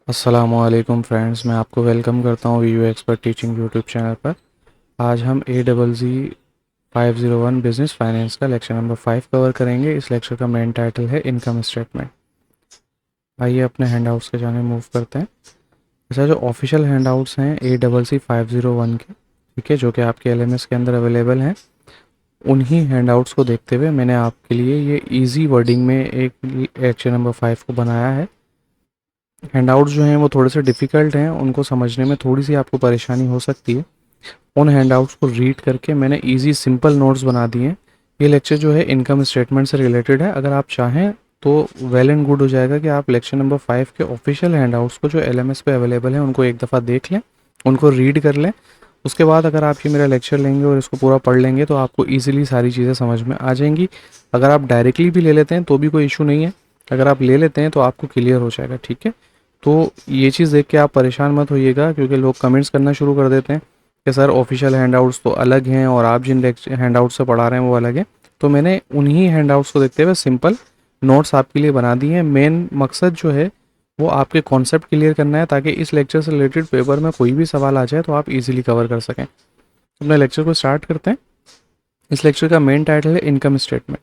अस्सलामुअलैकुम फ्रेंड्स, मैं आपको वेलकम करता हूँ video expert teaching YouTube channel पर। आज हम AZZ 501 बिजनेस फाइनेंस का लेक्चर नंबर 5 कवर करेंगे। इस लेक्चर का मेन टाइटल है इनकम स्टेटमेंट। आइए अपने हैंडआउट्स के जाने मूव करते हैं। ऐसा जो ऑफिशियल हैंडआउट्स हैं AZZ 501 के, ठीक है, जो कि आपके LMS के अंदर अवेलेबल हैं, उन्हीं हैंडआउट्स को देखते हुए मैंने आपके लिए ये ईजी वर्डिंग में एक लेक्चर नंबर 5 को बनाया है। हैंडआउट्स जो हैं वो थोड़े से डिफ़िकल्ट हैं, उनको समझने में थोड़ी सी आपको परेशानी हो सकती है। उन हैंडआउट्स को रीड करके मैंने इजी सिंपल नोट्स बना दिए हैं। ये लेक्चर जो है इनकम स्टेटमेंट से रिलेटेड है। अगर आप चाहें तो वेल एंड गुड हो जाएगा कि आप लेक्चर नंबर 5 के ऑफिशियल हैंडआउट्स को जो LMS पे अवेलेबल है उनको एक दफ़ा देख लें, उनको रीड कर लें। उसके बाद अगर आप ये मेरा लेक्चर लेंगे और इसको पूरा पढ़ लेंगे तो आपको ईजिली सारी चीज़ें समझ में आ जाएंगी। अगर आप डायरेक्टली भी ले लेते हैं तो भी कोई इशू नहीं है, अगर आप ले लेते हैं तो आपको क्लियर हो जाएगा, ठीक है। तो ये चीज़ देख के आप परेशान मत होइएगा, क्योंकि लोग कमेंट्स करना शुरू कर देते हैं कि सर ऑफिशियल हैंडआउट्स तो अलग हैं और आप जिन हैंडआउट्स से पढ़ा रहे हैं वो अलग है। तो मैंने उन्हीं हैंडआउट्स को देखते हुए सिंपल नोट्स आपके लिए बना दिए हैं। मेन मकसद जो है वो आपके कॉन्सेप्ट क्लियर करना है, ताकि इस लेक्चर से रिलेटेड पेपर में कोई भी सवाल आ जाए तो आप इजीली कवर कर सकें। अपने लेक्चर को स्टार्ट करते हैं। इस लेक्चर का मेन टाइटल है इनकम स्टेटमेंट।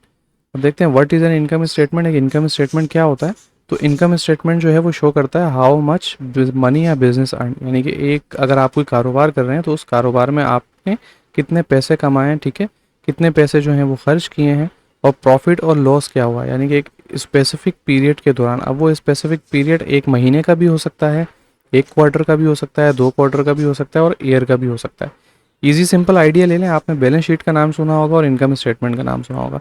अब देखते हैं what is an income statement. एक इनकम स्टेटमेंट क्या होता है? तो इनकम स्टेटमेंट जो है वो शो करता है हाउ मच मनी या बिजनेस अर्न, यानी कि एक अगर आप कोई कारोबार कर रहे हैं तो उस कारोबार में आपने कितने पैसे कमाए हैं, ठीक है, कितने पैसे जो हैं वो खर्च किए हैं, और प्रॉफिट और लॉस क्या हुआ, यानी कि एक स्पेसिफिक पीरियड के दौरान। अब वो स्पेसिफिक पीरियड एक महीने का भी हो सकता है, एक क्वार्टर का भी हो सकता है, 2 क्वार्टर का भी हो सकता है और ईयर का भी हो सकता है। इजी सिंपल आइडिया ले लें। आपने बैलेंस शीट का नाम सुना होगा और इनकम स्टेटमेंट का नाम सुना होगा।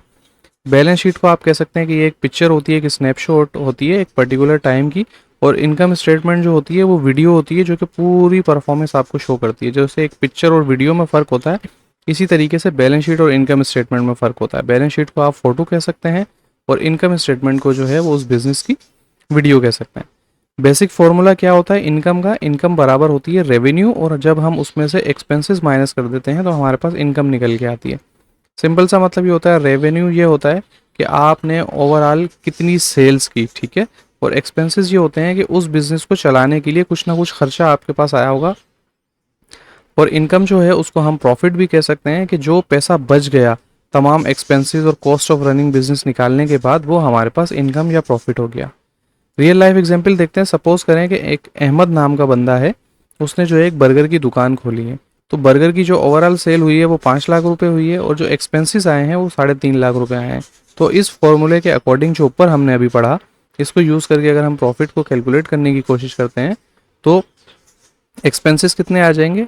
बैलेंस शीट को आप कह सकते हैं कि ये एक पिक्चर होती है, एक स्नैपशॉट होती है एक पर्टिकुलर टाइम की, और इनकम स्टेटमेंट जो होती है वो वीडियो होती है जो कि पूरी परफॉर्मेंस आपको शो करती है। जैसे एक पिक्चर और वीडियो में फ़र्क होता है, इसी तरीके से बैलेंस शीट और इनकम स्टेटमेंट में फ़र्क होता है। बैलेंस शीट को आप फोटो कह सकते हैं और इनकम स्टेटमेंट को जो है वो उस बिजनेस की वीडियो कह सकते हैं। बेसिक फॉर्मूला क्या होता है इनकम का? इनकम बराबर होती है रेवेन्यू, और जब हम उसमें से एक्सपेंसेस माइनस कर देते हैं तो हमारे पास इनकम निकल के आती है। सिंपल सा मतलब ये होता है। रेवेन्यू ये होता है कि आपने ओवरऑल कितनी सेल्स की, ठीक है, और एक्सपेंसेस ये होते हैं कि उस बिजनेस को चलाने के लिए कुछ ना कुछ खर्चा आपके पास आया होगा। और इनकम जो है उसको हम प्रॉफिट भी कह सकते हैं कि जो पैसा बच गया तमाम एक्सपेंसेस और कॉस्ट ऑफ रनिंग बिजनेस निकालने के बाद वो हमारे पास इनकम या प्रॉफिट हो गया। रियल लाइफ एग्जाम्पल देखते हैं। सपोज करें कि एक अहमद नाम का बंदा है, उसने जो एक बर्गर की दुकान खोली है। तो बर्गर की जो ओवरऑल सेल हुई है वो 5 लाख रुपए हुई है, और जो एक्सपेंसेस आए हैं वो 3.5 लाख रुपए आए हैं। तो इस फॉर्मूले के अकॉर्डिंग जो ऊपर हमने अभी पढ़ा, इसको यूज़ करके अगर हम प्रॉफिट को कैलकुलेट करने की कोशिश करते हैं तो एक्सपेंसेस कितने आ जाएंगे?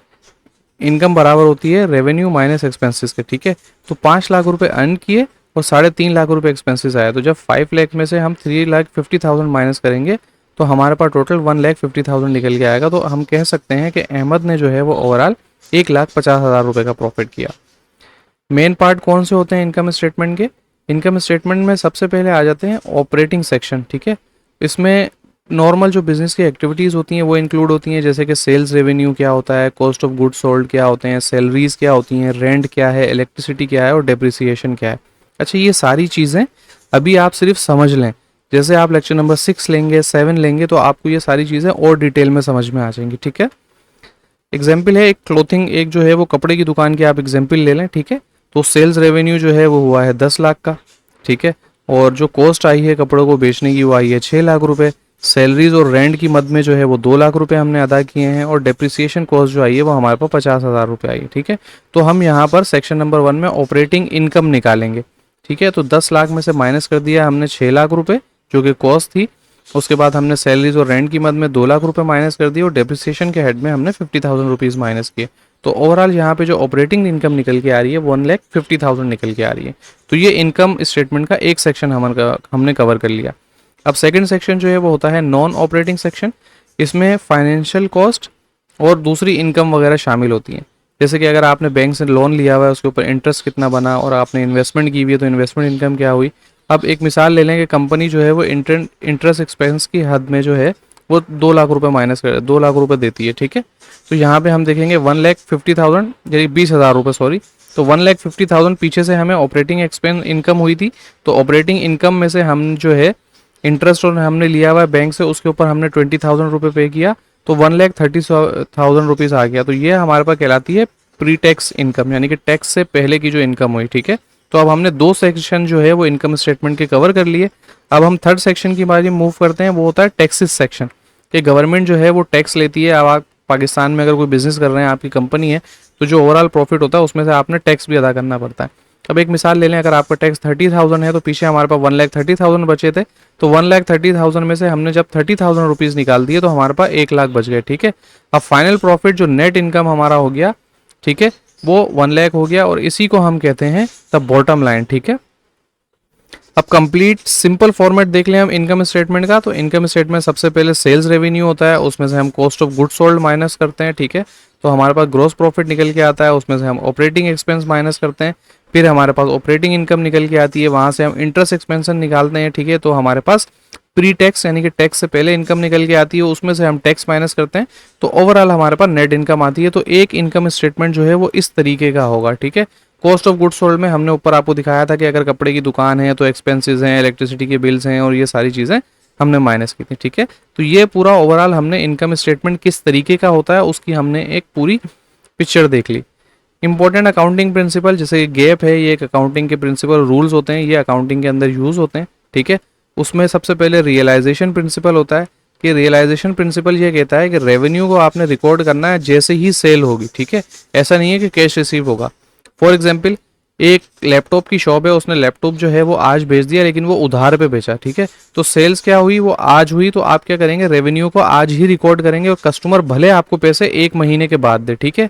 इनकम बराबर होती है रेवेन्यू माइनस एक्सपेंसेस के, ठीक है। तो 5 लाख रुपए अर्न किए और 3.5 लाख रुपए एक्सपेंसेस आया। तो जब 5 लाख में से हम 3,50,000 माइनस करेंगे तो हमारे पास टोटल 1,50,000 निकल के आएगा। तो हम कह सकते हैं कि अहमद ने जो है वो ओवरऑल 1,50,000 रुपए का प्रॉफिट किया। मेन पार्ट कौन से होते हैं इनकम स्टेटमेंट के? इनकम स्टेटमेंट में सबसे पहले आ जाते हैं ऑपरेटिंग सेक्शन, ठीक है। इसमें नॉर्मल जो बिजनेस की एक्टिविटीज़ होती हैं वो इंक्लूड होती हैं, जैसे कि सेल्स रेवेन्यू क्या होता है, कॉस्ट ऑफ गुड्स सोल्ड क्या होते हैं, सैलरीज क्या होती हैं, रेंट क्या है, इलेक्ट्रिसिटी क्या है और डेप्रिसिएशन क्या है। अच्छा, ये सारी चीज़ें अभी आप सिर्फ समझ लें। जैसे आप लेक्चर नंबर 6 लेंगे, 7 लेंगे तो आपको ये सारी चीज़ें और डिटेल में समझ में आ जाएंगी, ठीक है। एग्जाम्पल है एक क्लोथिंग, एक जो है वो कपड़े की दुकान की आप एग्जाम्पल ले लें, ठीक है। तो सेल्स रेवेन्यू जो है वो हुआ है 10 लाख का, ठीक है, और जो कॉस्ट आई है कपड़ों को बेचने की वो आई है 6 लाख रुपए। सैलरीज और रेंट की मद में जो है वो 2 लाख रुपए हमने अदा किए हैं, और डेप्रिसिएशन कॉस्ट जो आई है वो हमारे पास 50,000 रुपये आई है, ठीक है। तो हम यहाँ पर सेक्शन नंबर 1 में ऑपरेटिंग इनकम निकालेंगे, ठीक है। तो 10 लाख में से माइनस कर दिया हमने 6 लाख रुपए जो कि कॉस्ट थी। उसके बाद हमने सैलरीज और रेंट की मद में 2 लाख रुपए माइनस कर दिए, और डेप्रिसिएशन के हेड में हमने 50,000 रुपीज़ माइनस किए। तो ओवरऑल यहाँ पे जो ऑपरेटिंग इनकम निकल के आ रही है 1,50,000 निकल के आ रही है। तो ये इनकम स्टेटमेंट का एक सेक्शन हमने कवर कर लिया। अब सेकंड सेक्शन जो है वो होता है नॉन ऑपरेटिंग सेक्शन। इसमें फाइनेंशियल कॉस्ट और दूसरी इनकम वगैरह शामिल होती हैं। जैसे कि अगर आपने बैंक से लोन लिया हुआ है उसके ऊपर इंटरेस्ट कितना बना, और आपने इन्वेस्टमेंट की हुई है तो इन्वेस्टमेंट इनकम क्या हुई। अब एक मिसाल ले लें कि कंपनी जो है वो इंटरेस्ट एक्सपेंस की हद में जो है वो 2 लाख रुपए माइनस कर 2 लाख रुपए देती है, ठीक है। तो यहाँ पे हम देखेंगे 1,50,000 यानी 20,000 रुपये, सॉरी। तो 1,50,000 पीछे से हमें ऑपरेटिंग एक्सपेंस इनकम हुई थी। तो ऑपरेटिंग इनकम में से हम जो है इंटरेस्ट और हमने लिया हुआ है बैंक से, उसके ऊपर हमने 20,000 रुपये पे किया, तो 1,30,000 रुपीज़ आ गया। तो ये हमारे पास कहलाती है प्री टैक्स इनकम, यानी कि टैक्स से पहले की जो इनकम हुई। ठीक है, तो अब हमने दो सेक्शन जो है वो इनकम स्टेटमेंट के कवर कर लिए। अब हम थर्ड सेक्शन की बारे में मूव करते हैं, वो होता है टैक्सेस सेक्शन। कि गवर्नमेंट जो है वो टैक्स लेती है। अब आप पाकिस्तान में अगर कोई बिजनेस कर रहे हैं, आपकी कंपनी है, तो जो ओवरऑल प्रॉफिट होता है उसमें से आपने टैक्स भी अदा करना पड़ता है। अब एक मिसाल ले लें, अगर आपका टैक्स 30,000 है, तो पीछे हमारे पास 1,30,000 बचे थे। तो 1,30,000 में से हमने जब 30,000 रुपीज़ निकाल दिए तो हमारे पास 1 लाख बच गए। ठीक है, अब फाइनल प्रॉफिट जो नेट इनकम हमारा हो गया, ठीक है, वो 1 लाख हो गया, और इसी को हम कहते हैं द बॉटम लाइन। ठीक है, अब कंप्लीट सिंपल फॉर्मेट देख लें हम इनकम स्टेटमेंट का। तो इनकम स्टेटमेंट सबसे पहले सेल्स रेवेन्यू होता है, उसमें से हम cost of goods sold minus करते हैं। ठीक है, तो हमारे पास ग्रॉस प्रॉफिट निकल के आता है, उसमें से हम ऑपरेटिंग एक्सपेंस माइनस करते हैं। फिर हमारे पास ऑपरेटिंग इनकम निकल के आती है, वहां से हम इंटरेस्ट एक्सपेंशन निकालते हैं। ठीक है, तो हमारे पास प्री टैक्स यानी कि टैक्स से पहले इनकम निकल के आती है, उसमें से हम टैक्स माइनस करते हैं, तो ओवरऑल हमारे पास नेट इनकम आती है। तो एक इनकम स्टेटमेंट जो है वो इस तरीके का होगा। ठीक है, कॉस्ट ऑफ गुड्स सोल्ड में हमने ऊपर आपको दिखाया था कि अगर कपड़े की दुकान है तो एक्सपेंसेस हैं, इलेक्ट्रिसिटी के बिल्स हैं, और ये सारी चीज़ें हमने माइनस की थी। ठीक है, तो ये पूरा ओवरऑल हमने इनकम स्टेटमेंट किस तरीके का होता है उसकी हमने एक पूरी पिक्चर देख ली। इंपॉर्टेंट अकाउंटिंग प्रिंसिपल, जैसे गैप है, ये एक अकाउंटिंग के प्रिंसिपल रूल्स होते हैं, ये अकाउंटिंग के अंदर यूज होते हैं। ठीक है, उसमें सबसे पहले रियलाइजेशन प्रिंसिपल होता है। कि रियलाइजेशन प्रिंसिपल ये कहता है कि रेवेन्यू को आपने रिकॉर्ड करना है जैसे ही सेल होगी। ठीक है, ऐसा नहीं है कि कैश रिसीव होगा। फॉर एग्जाम्पल, एक लैपटॉप की शॉप है, उसने लैपटॉप जो है वो आज बेच दिया, लेकिन वो उधार पे बेचा। ठीक है, तो सेल्स क्या हुई, वो आज हुई, तो आप क्या करेंगे, रेवेन्यू को आज ही रिकॉर्ड करेंगे, और कस्टमर भले आपको पैसे 1 महीने के बाद दे। ठीक है,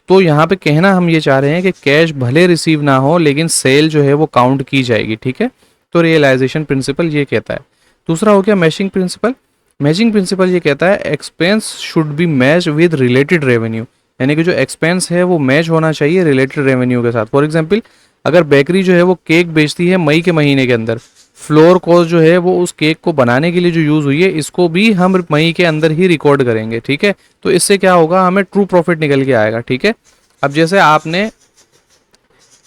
तो यहाँ पे कहना हम ये चाह रहे हैं कि कैश भले रिसीव ना हो, लेकिन सेल जो है वो काउंट की जाएगी। ठीक है, तो रियलाइजेशन प्रिंसिपल ये कहता है। दूसरा हो गया मैचिंग प्रिंसिपल। मैचिंग प्रिंसिपल ये कहता है expense should be match with related revenue, यानी कि जो एक्सपेंस है वो मैच होना चाहिए रिलेटेड रेवेन्यू के साथ। फॉर एग्जाम्पल, अगर बेकरी जो है वो केक बेचती है मई के महीने के अंदर, फ्लोर कॉस्ट जो है वो उस केक को बनाने के लिए जो यूज़ हुई है, इसको भी हम मई के अंदर ही रिकॉर्ड करेंगे। ठीक है, तो इससे क्या होगा, हमें ट्रू प्रॉफिट निकल के आएगा। ठीक है, अब जैसे आपने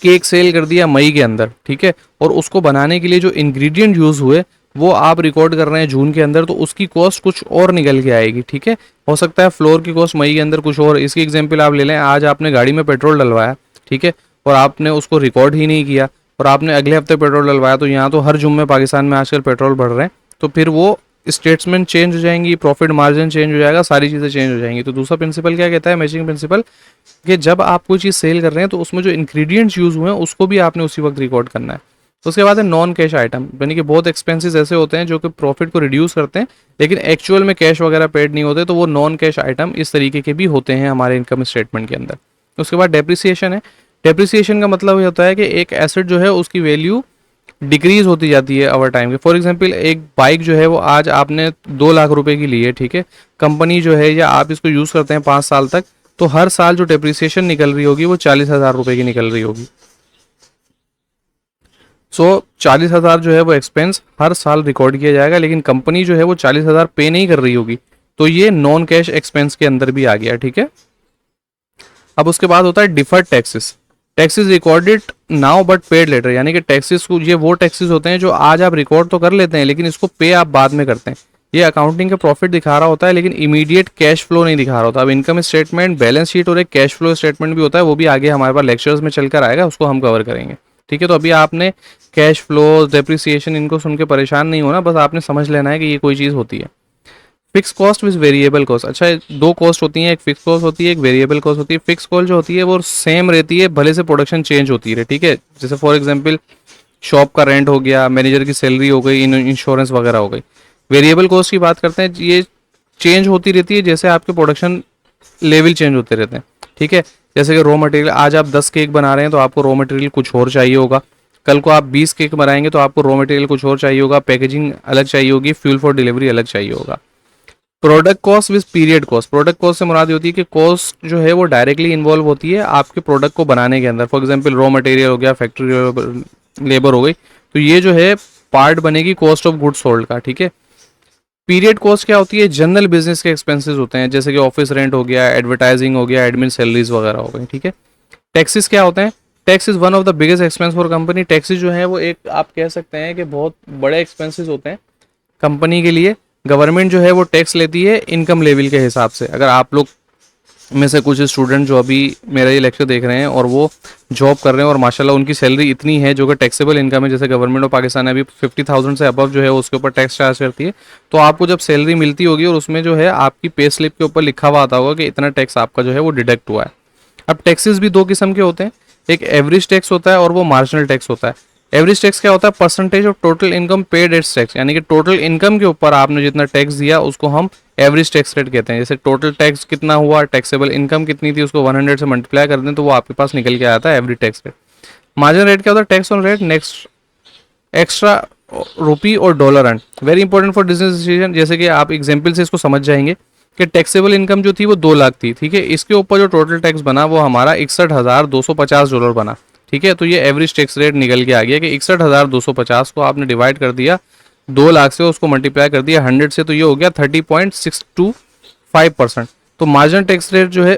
केक सेल कर दिया मई के अंदर, ठीक है, और उसको बनाने के लिए जो इंग्रेडिएंट यूज़ हुए वो आप रिकॉर्ड कर रहे हैं जून के अंदर, तो उसकी कॉस्ट कुछ और निकल के आएगी। ठीक है, हो सकता है फ्लोर की कॉस्ट मई के अंदर कुछ और। इसकी एग्जांपल आप ले लें, आज आपने गाड़ी में पेट्रोल डलवाया, ठीक है, और आपने उसको रिकॉर्ड ही नहीं किया, और आपने अगले हफ्ते पेट्रोल डलवाया, तो यहाँ तो हर जुम्मे पाकिस्तान में आजकल पेट्रोल बढ़ रहे हैं, तो फिर वो स्टेटमेंट चेंज हो जाएंगी, प्रॉफिट मार्जिन चेंज हो जाएगा, सारी चीज़ें चेंज हो जाएंगी। तो दूसरा प्रिंसिपल क्या कहता है, मैचिंग प्रिंसिपल, कि जब आप कोई चीज़ सेल कर रहे हैं तो उसमें जो इंग्रेडिएंट्स यूज़ हुए हैं उसको भी आपने उसी वक्त रिकॉर्ड करना है। उसके बाद है नॉन कैश आइटम, यानी कि बहुत एक्सपेंसेस ऐसे होते हैं जो कि प्रॉफिट को रिड्यूस करते हैं, लेकिन एक्चुअल में कैश वगैरह पेड नहीं होते, तो वो नॉन कैश आइटम इस तरीके के भी होते हैं हमारे इनकम स्टेटमेंट के अंदर। उसके बाद डेप्रिसिएशन है। डेप्रिसिएशन का मतलब ये होता है कि एक एसेट जो है उसकी वैल्यू डिक्रीज होती जाती है ओवर टाइम के। फॉर एग्जांपल, एक बाइक जो है वो आज आपने 2 लाख रुपए की ली है, ठीक है, कंपनी जो है या आप इसको यूज़ करते हैं 5 साल तक, तो हर साल जो डेप्रिसिएशन निकल रही होगी वो 40,000 रुपए की निकल रही होगी। सो 40,000 जो है वो एक्सपेंस हर साल रिकॉर्ड किया जाएगा, लेकिन कंपनी जो है वो 40,000 पे नहीं कर रही होगी, तो ये नॉन कैश एक्सपेंस के अंदर भी आ गया। ठीक है, अब उसके बाद होता है deferred taxes. Taxes recorded now but paid later, यानी कि टैक्सेस को, ये वो टैक्सेस होते हैं जो आज आप रिकॉर्ड तो कर लेते हैं लेकिन इसको पे आप बाद में करते हैं। ये अकाउंटिंग का प्रॉफिट दिखा रहा होता है लेकिन इमीडिएट कैश फ्लो नहीं दिखा रहा होता। अब इनकम स्टेटमेंट, बैलेंस शीट और एक कैश फ्लो स्टेटमेंट भी होता है, वो भी आगे हमारे पास लेक्चर्स में चलकर आएगा, उसको हम कवर करेंगे। ठीक है, तो अभी आपने कैश फ्लो, डेप्रिसिएशन, इनको सुन के परेशान नहीं होना, बस आपने समझ लेना है कि ये कोई चीज़ होती है। Fix cost with variable cost, अच्छा दो कॉस्ट होती हैं, एक फिक्स कॉस्ट होती है, एक वेरिएबल कॉस्ट होती है। फिक्स कॉस्ट जो होती है वो सेम रहती है भले से प्रोडक्शन चेंज होती है। ठीक है, जैसे फॉर एग्जांपल शॉप का रेंट हो गया, मैनेजर की सैलरी हो गई, इंश्योरेंस वगैरह हो गई। वेरिएबल कॉस्ट की बात करते हैं, ये चेंज होती रहती है जैसे आपके प्रोडक्शन लेवल चेंज होते रहते हैं। ठीक है, जैसे कि रॉ मटेरियल, आज आप 10 केक बना रहे हैं तो आपको रॉ मटेरियल कुछ और चाहिए होगा, कल को आप 20 केक बनाएंगे तो आपको रॉ मटेरियल कुछ और चाहिए होगा, पैकेजिंग अलग चाहिए होगी, फ्यूल फॉर डिलीवरी अलग चाहिए होगा। Product cost with period cost, product cost से मुराद होती है कि कॉस्ट जो है वो डायरेक्टली इन्वॉल्व होती है आपके प्रोडक्ट को बनाने के अंदर। फॉर एग्जांपल रॉ मटेरियल हो गया, फैक्ट्री लेबर हो गई, तो ये जो है पार्ट बनेगी कॉस्ट ऑफ गुड्स सोल्ड का। ठीक है, पीरियड कॉस्ट क्या होती है, जनरल बिजनेस के एक्सपेंसेस होते हैं, जैसे कि ऑफिस रेंट हो गया, एडवर्टाइजिंग हो गया, एडमिन सैलरीज वगैरह हो गई। ठीक है, टैक्सेस क्या होते हैं, tax is one of the biggest expense for company. Taxes जो है वो एक आप कह सकते हैं कि बहुत बड़े एक्सपेंसेस होते हैं कंपनी के लिए गवर्नमेंट जो है वो टैक्स लेती है इनकम लेवल के हिसाब से। अगर आप लोग में से कुछ स्टूडेंट जो अभी मेरा ये लेक्चर देख रहे हैं और वो जॉब कर रहे हैं और माशाल्लाह उनकी सैलरी इतनी है जो कि टैक्सेबल इनकम है, जैसे गवर्नमेंट ऑफ पाकिस्तान अभी 50,000 से अबव जो है उसके ऊपर टैक्स चार्ज करती है, तो आपको जब सैलरी मिलती होगी और उसमें जो है आपकी पे स्लिप के ऊपर लिखा हुआ आता होगा कि इतना टैक्स आपका जो है वो डिडक्ट हुआ है। अब टैक्सेस भी दो किस्म के होते हैं, एक एवरेज टैक्स होता है और वो मार्जिनल टैक्स होता है। एवरेज टैक्स क्या होता है? Percentage of total income paid as tax, यानी कि टोटल इनकम के ऊपर आपने जितना टैक्स दिया उसको हम एवरेज टैक्स रेट कहते हैं। जैसे टोटल टैक्स कितना हुआ, टैक्सेबल इनकम कितनी थी, उसको 100 से मल्टीप्लाई कर दें तो वो आपके पास निकल के आता है average tax rate. Marginal rate क्या होता है? Tax on rate next extra rupee और dollar earn, very important for business decision. जैसे कि आप एग्जाम्पल से इसको समझ जाएंगे कि टैक्सेबल इनकम जो थी वो 2 लाख थी, ठीक है, इसके ऊपर जो टोटल टैक्स बना वो हमारा $61,250 बना, ठीक है। तो ये एवरेज टैक्स रेट निकल के आ गया कि 61,250 को आपने डिवाइड कर दिया 2 लाख से, उसको मल्टीप्लाई कर दिया 100 से, तो ये हो गया 30.625%। तो मार्जिनल टैक्स रेट जो है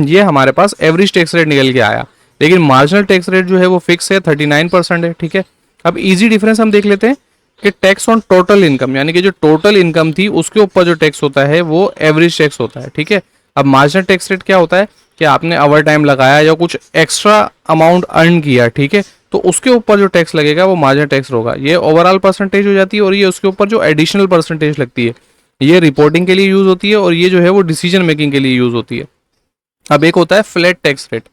ये हमारे पास एवरेज टैक्स रेट निकल के आया, लेकिन मार्जिनल टैक्स रेट जो है वो फिक्स है, 39% है, ठीक है। अब इजी डिफरेंस हम देख लेते हैं कि टैक्स ऑन टोटल इनकम, यानी कि जो टोटल इनकम थी उसके ऊपर जो टैक्स होता है वो एवरेज टैक्स होता है, ठीक है। अब मार्जिनल टैक्स रेट क्या होता है कि आपने ओवर टाइम लगाया या कुछ एक्स्ट्रा अमाउंट अर्न किया, ठीक है, तो उसके ऊपर जो टैक्स लगेगा वो मार्जिनल टैक्स होगा। ये ओवरऑल परसेंटेज हो जाती है और ये उसके ऊपर जो एडिशनल परसेंटेज लगती है ये रिपोर्टिंग के लिए यूज होती है और ये जो है वो डिसीजन मेकिंग के लिए यूज होती है। अब एक होता है फ्लैट टैक्स रेट,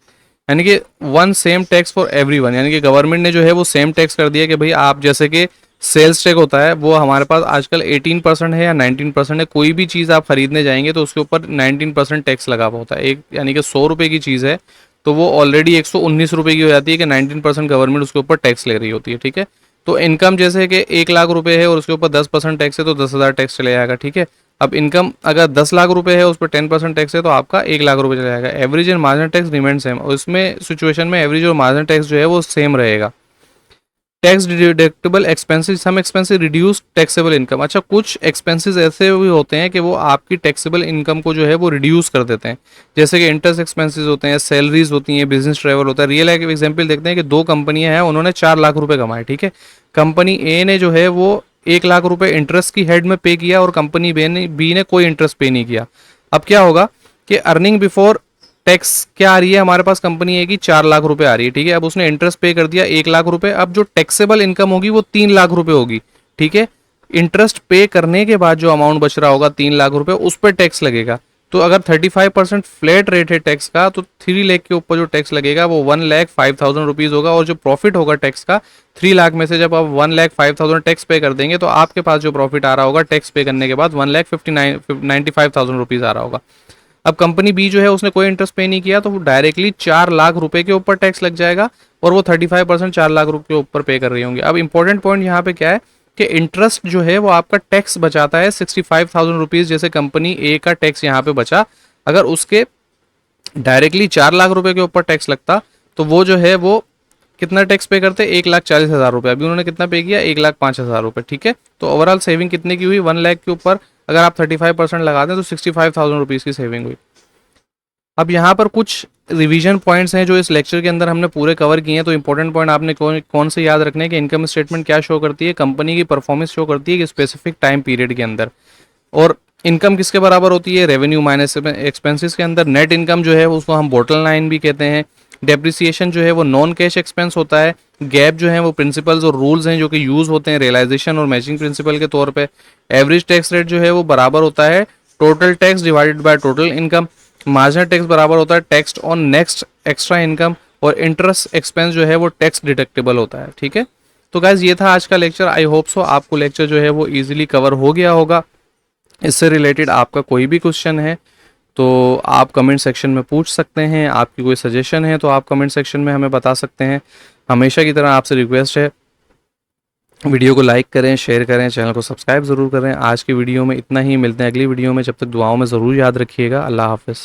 यानी कि one same tax for everyone, यानी कि गवर्नमेंट ने जो है वो सेम टैक्स कर दिया कि भाई आप जैसे कि सेल्स टैक्स होता है वो हमारे पास आजकल 18% है या 19% है, कोई भी चीज़ आप खरीदने जाएंगे तो उसके ऊपर 19% टैक्स लगा हुआ होता है। एक यानी कि 100 रुपये की चीज़ है तो वो ऑलरेडी 119 रुपये की हो जाती है कि 19% गवर्नमेंट उसके ऊपर टैक्स ले रही होती है, ठीक है। तो इनकम जैसे कि 1 लाख रुपए है और उसके ऊपर 10% टैक्स है तो 10,000 टैक्स चले जाएगा, ठीक है। अब इनकम अगर 10 लाख रुपए है उस पर 10% टैक्स है तो आपका 1 लाख रुपए चला जाएगा। Average and marginal tax remain same, और इसमें सिचुएशन में एवरेज और मार्जिनल टैक्स जो है वो सेम रहेगा। टैक्स डिडक्टेबल एक्सपेंसेस, सम एक्सपेंसेस रिड्यूस टैक्सेबल इनकम। अच्छा, कुछ एक्सपेंसेस ऐसे भी होते हैं कि वो आपकी टैक्सेबल इनकम को जो है वो रिड्यूस कर देते हैं, जैसे कि इंटरेस्ट एक्सपेंसेस होते हैं, सैलरीज होती हैं, बिजनेस ट्रैवल होता है। रियल लाइफ एग्जांपल देखते हैं कि 2 कंपनियां हैं, उन्होंने 4 लाख रुपए कमाए, ठीक है। कंपनी ए ने जो है वो 1 लाख रुपए इंटरेस्ट की हेड में पे किया और कंपनी बी ने कोई इंटरेस्ट पे नहीं किया। अब क्या होगा कि अर्निंग बिफोर टैक्स क्या आ रही है हमारे पास, कंपनी है कि 4 लाख रुपए आ रही है, ठीक है। अब उसने इंटरेस्ट पे कर दिया 1 लाख रुपए, अब जो टैक्सेबल इनकम होगी वो 3 लाख रुपए होगी, ठीक है। इंटरेस्ट पे करने के बाद जो अमाउंट बच रहा होगा 3 लाख रुपए, उस पर टैक्स लगेगा। तो अगर 35% फ्लैट रेट है टैक्स का तो 3 लाख के ऊपर जो टैक्स लगेगा वो 1,05,000 रुपीज होगा, और जो प्रॉफिट होगा टैक्स का 3 लाख में से जब आप 1,05,000 टैक्स पे कर देंगे तो आपके पास जो प्रॉफिट आ रहा होगा टैक्स पे करने के बाद 1,95,000 रुपीज आ रहा होगा। अब कंपनी बी जो है उसने कोई इंटरेस्ट पे नहीं किया तो वो डायरेक्टली 4 लाख रुपए के ऊपर टैक्स लग जाएगा और वो 35% 4 लाख रुपए के ऊपर पे कर रही होंगी। अब इंपॉर्टेंट पॉइंट यहाँ पे क्या है कि इंटरेस्ट जो है वो आपका टैक्स बचाता है 65,000 रुपीज, जैसे कंपनी ए का टैक्स यहाँ पे बचा। अगर उसके डायरेक्टली 4 लाख रुपए के ऊपर टैक्स लगता तो वो जो है वो कितना टैक्स पे करते? 1,40,000 रुपये। अभी उन्होंने कितना पे किया? 1,05,000 रुपये, ठीक है। तो ओवरऑल सेविंग कितने की हुई? 1 लाख के ऊपर अगर आप 35% लगा दें तो 65,000 रुपीज़ की सेविंग हुई। अब यहाँ पर कुछ रिवीजन पॉइंट्स हैं जो इस लेक्चर के अंदर हमने पूरे कवर किए हैं। तो इंपॉर्टेंट पॉइंट आपने कौन से याद रखने कि इनकम स्टेटमेंट क्या शो करती है, कंपनी की परफॉर्मेंस शो करती है कि स्पेसिफिक टाइम पीरियड के अंदर, और इनकम किसके बराबर होती है? रेवेन्यू माइनस एक्सपेंसेस के अंदर। नेट इनकम जो है उसको हम बॉटम लाइन भी कहते हैं। डेप्रिसिएशन जो है वो नॉन कैश एक्सपेंस होता है। गैप जो है वो प्रिंसिपल्स और रूल्स हैं जो कि यूज होते हैं रियलाइजेशन और मैचिंग प्रिंसिपल के तौर पे। एवरेज टैक्स रेट जो है वो बराबर होता है total tax divided by total income. Marginal tax बराबर होता है tax on next extra income, और इंटरेस्ट एक्सपेंस जो है वो टैक्स डिडक्टेबल होता है, ठीक है। तो गाइज ये था आज का लेक्चर। आई होप सो आपको लेक्चर जो है वो इजीली कवर हो गया होगा। इससे रिलेटेड आपका कोई भी क्वेश्चन है तो आप कमेंट सेक्शन में पूछ सकते हैं। आपकी कोई सजेशन है तो आप कमेंट सेक्शन में हमें बता सकते हैं। हमेशा की तरह आपसे रिक्वेस्ट है, वीडियो को लाइक करें, शेयर करें, चैनल को सब्सक्राइब ज़रूर करें। आज की वीडियो में इतना ही, मिलते हैं अगली वीडियो में। जब तक दुआओं में ज़रूर याद रखिएगा। अल्लाह हाफ़िज़।